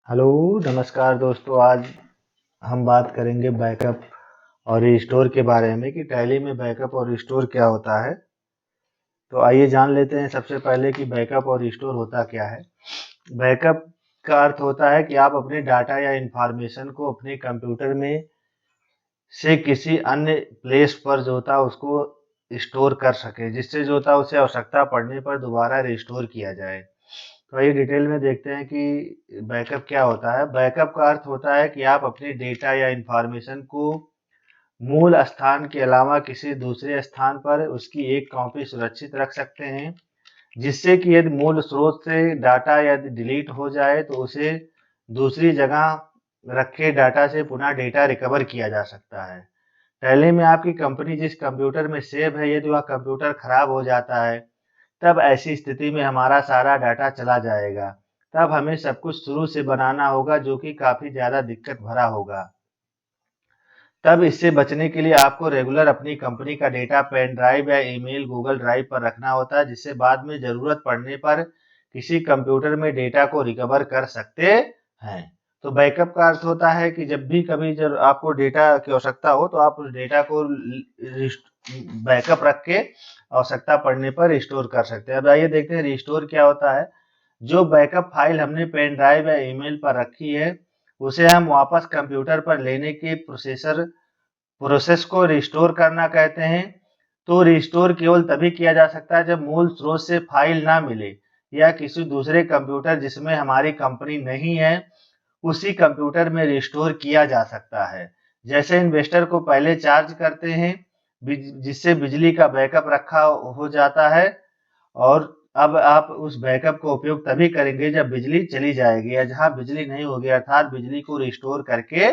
Hello, नमस्कार दोस्तों। आज हम बात करेंगे बैकअप और रिस्टोर के बारे में कि टैली में बैकअप और रिस्टोर क्या होता है। तो आइए जान लेते हैं सबसे पहले कि बैकअप और रिस्टोर होता क्या है। बैकअप का अर्थ होता है कि आप अपने डाटा या इंफॉर्मेशन को अपने कंप्यूटर में से किसी अन्य प्लेस पर जो होता है उसको स्टोर कर सके, जिससे जो होता है उसे आवश्यकता पड़ने पर दोबारा रिस्टोर किया जाए। तो आइए डिटेल में देखते हैं कि बैकअप क्या होता है। बैकअप का अर्थ होता है कि आप अपने डेटा या इंफॉर्मेशन को मूल स्थान के अलावा किसी दूसरे स्थान पर उसकी एक कॉपी सुरक्षित रख सकते हैं, जिससे कि यदि मूल स्रोत से डाटा यदि डिलीट हो जाए तो उसे दूसरी जगह रखे डाटा से पुनः डेटा रिकवर किया जा सकता है। पहले में आपकी कंपनी जिस कंप्यूटर में सेव है, यदि वह कंप्यूटर खराब हो जाता है, तब ऐसी स्थिति में हमारा सारा डाटा चला जाएगा। तब हमें सब कुछ शुरू से बनाना होगा, जो कि काफ़ी ज़्यादा दिक्कत भरा होगा। तब इससे बचने के लिए आपको रेगुलर अपनी कंपनी का डेटा पेन ड्राइव या ईमेल गूगल ड्राइव पर रखना होता है, जिससे बाद में ज़रूरत पड़ने पर किसी कंप्यूटर में डेटा को रिकवर कर सकते हैं। तो बैकअप का अर्थ होता है कि जब भी कभी जब आपको डेटा की आवश्यकता हो तो आप उस डेटा को बैकअप रख के आवश्यकता पड़ने पर रिस्टोर कर सकते हैं। अब आइए देखते हैं रिस्टोर क्या होता है। जो बैकअप फाइल हमने पेन ड्राइव या ईमेल पर रखी है, उसे हम वापस कंप्यूटर पर लेने के प्रोसेस को रिस्टोर करना कहते हैं। तो रिस्टोर केवल तभी किया जा सकता है जब मूल स्रोत से फाइल ना मिले या किसी दूसरे कंप्यूटर जिसमें हमारी कंपनी नहीं है, उसी कंप्यूटर में रिस्टोर किया जा सकता है। जैसे इन्वेस्टर को पहले चार्ज करते हैं, जिससे बिजली का बैकअप रखा हो जाता है, और अब आप उस बैकअप का उपयोग तभी करेंगे जब बिजली चली जाएगी या जहां बिजली नहीं होगी, अर्थात बिजली को रिस्टोर करके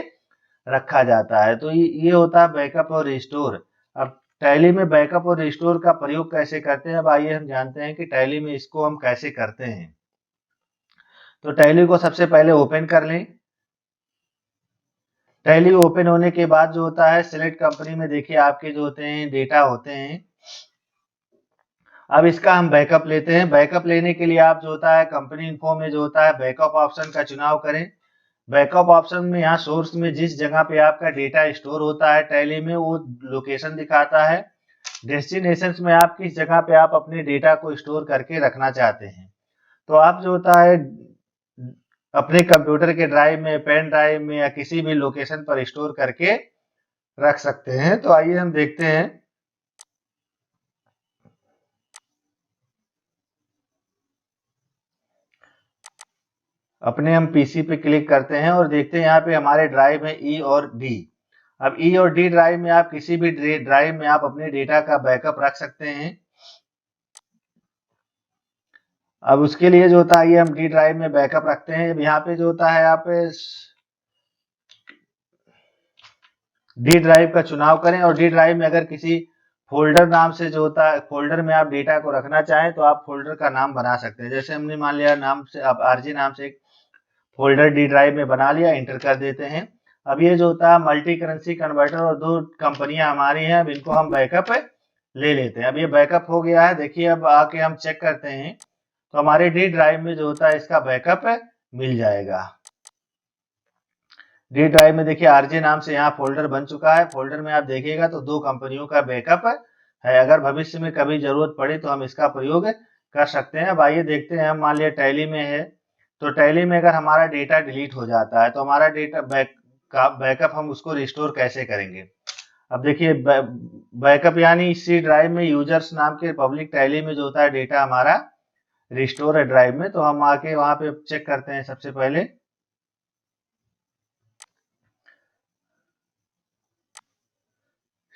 रखा जाता है। तो ये होता है बैकअप और रिस्टोर। अब टैली में बैकअप और रिस्टोर का प्रयोग कैसे करते हैं, अब आइए हम जानते हैं कि टैली में इसको हम कैसे करते हैं। तो टैली को सबसे पहले ओपन कर लें। टैली ओपन होने के बाद जो होता है, सिलेक्ट कंपनी में देखिए आपके जो होते हैं डेटा होते हैं। अब इसका हम बैकअप लेते हैं। बैकअप लेने के लिए आप जो होता है कंपनी इन्फो में जो होता है बैकअप ऑप्शन का चुनाव करें। बैकअप ऑप्शन में यहाँ सोर्स में जिस जगह पे आपका डेटा स्टोर होता है टैली में, वो लोकेशन दिखाता है। डेस्टिनेशंस में आप किस जगह पे आप अपने डेटा को स्टोर करके रखना चाहते हैं। तो आप जो होता है अपने कंप्यूटर के ड्राइव में, पेन ड्राइव में या किसी भी लोकेशन पर स्टोर करके रख सकते हैं। तो आइए हम देखते हैं। अपने हम पीसी पे क्लिक करते हैं और देखते हैं यहाँ पे हमारे ड्राइव है ई और डी। अब ई और डी ड्राइव में आप किसी भी ड्राइव में आप अपने डेटा का बैकअप रख सकते हैं। अब उसके लिए जो होता है ये हम डी ड्राइव में बैकअप रखते हैं। अब यहाँ पे जो होता है आप डी ड्राइव का चुनाव करें, और डी ड्राइव में अगर किसी फोल्डर नाम से जो होता है फोल्डर में आप डेटा को रखना चाहें तो आप फोल्डर का नाम बना सकते हैं। जैसे हमने मान लिया नाम से आप आरजी नाम से एक फोल्डर डी ड्राइव में बना लिया, एंटर कर देते हैं। अब ये जो होता है मल्टी करेंसी कन्वर्टर और दो कंपनियां हमारी हैं, अब इनको हम बैकअप ले लेते हैं। अब ये बैकअप हो गया है। देखिए अब आके हम चेक करते हैं तो हमारे डी ड्राइव में जो होता है इसका बैकअप मिल जाएगा। डी ड्राइव में देखिए आरजे नाम से यहाँ फोल्डर बन चुका है। फोल्डर में आप देखिएगा तो दो कंपनियों का बैकअप है। अगर भविष्य में कभी जरूरत पड़े तो हम इसका प्रयोग कर सकते हैं। अब आइए देखते हैं, हम मान लिया टैली में है, तो टैली में अगर हमारा डेटा डिलीट हो जाता है तो हमारा डेटा बैकअप हम उसको रिस्टोर कैसे करेंगे। अब देखिए बैकअप यानी सी ड्राइव में यूजर्स नाम के पब्लिक टैली में जो होता है डेटा हमारा रिस्टोर है ड्राइव में। तो हम आके वहां पे चेक करते हैं। सबसे पहले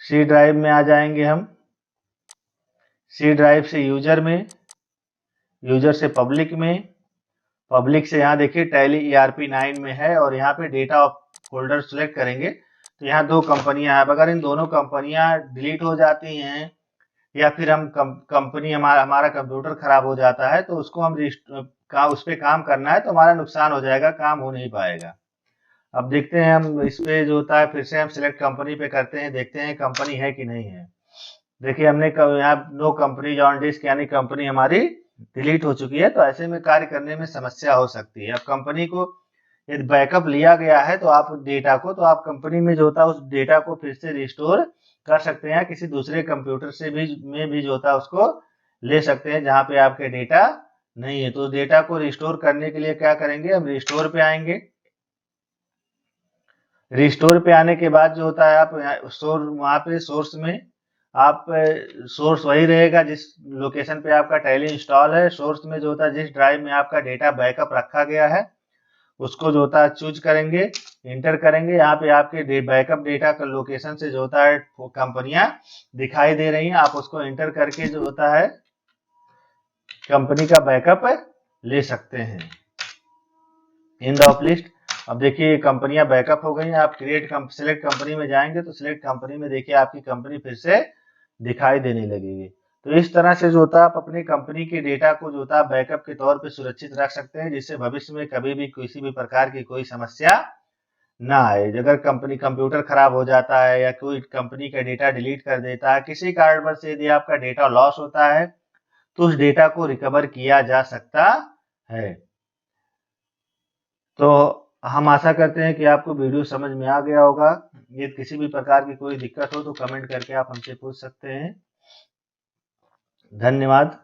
सी ड्राइव में आ जाएंगे हम। सी ड्राइव से यूजर में, यूजर से पब्लिक में, पब्लिक से यहाँ देखिए टैली ERP9 में है, और यहाँ पे डेटा फोल्डर सेलेक्ट करेंगे तो यहाँ दो कंपनियां हैं। अगर इन दोनों कंपनियां डिलीट हो जाती हैं या फिर हम कंपनी हमारा कंप्यूटर खराब हो जाता है तो उसको हम उस पर काम करना है तो हमारा नुकसान हो जाएगा, काम हो नहीं पाएगा। अब देखते हैं हम इस पे जो होता है फिर से हम सिलेक्ट कंपनी पे करते हैं, देखते हैं कंपनी है कि नहीं है। देखिए हमने यहाँ नो कंपनी ऑन डिस्क यानी कंपनी हमारी डिलीट हो चुकी है। तो ऐसे में कार्य करने में समस्या हो सकती है। अब कंपनी को यदि बैकअप लिया गया है तो आप डेटा को, तो आप कंपनी में जो होता है उस डेटा को फिर से रिस्टोर कर सकते हैं, किसी दूसरे कंप्यूटर से भी जो होता है उसको ले सकते हैं जहां पे आपके डेटा नहीं है। तो डेटा को रिस्टोर करने के लिए क्या करेंगे, हम रिस्टोर पे आएंगे। रिस्टोर पे आने के बाद जो होता है आप वहां पे सोर्स में आप सोर्स वही रहेगा जिस लोकेशन पे आपका टैली इंस्टॉल है। सोर्स में जो होता है जिस ड्राइव में आपका डेटा बैकअप रखा गया है उसको जो होता है चूज करेंगे, इंटर करेंगे। यहाँ पे आपके बैकअप डेटा का लोकेशन से जो होता है कंपनियां दिखाई दे रही हैं, आप उसको इंटर करके जो होता है कंपनी का बैकअप ले सकते हैं। इन द ऑफ लिस्ट, अब देखिए कंपनियां बैकअप हो गई हैं। आप सिलेक्ट कंपनी में जाएंगे तो सिलेक्ट कंपनी में देखिए आपकी कंपनी फिर से दिखाई देने लगेगी। तो इस तरह से जो होता है आप अपनी कंपनी के डेटा को जो होता है बैकअप के तौर पे सुरक्षित रख सकते हैं, जिससे भविष्य में कभी भी किसी भी प्रकार की कोई समस्या ना आए। अगर कंपनी कंप्यूटर खराब हो जाता है या कोई कंपनी का डेटा डिलीट कर देता है, किसी कारणवश यदि आपका डेटा लॉस होता है तो उस डेटा को रिकवर किया जा सकता है। तो हम आशा करते हैं कि आपको वीडियो समझ में आ गया होगा। यदि किसी भी प्रकार की कोई दिक्कत हो तो कमेंट करके आप हमसे पूछ सकते हैं। धन्यवाद।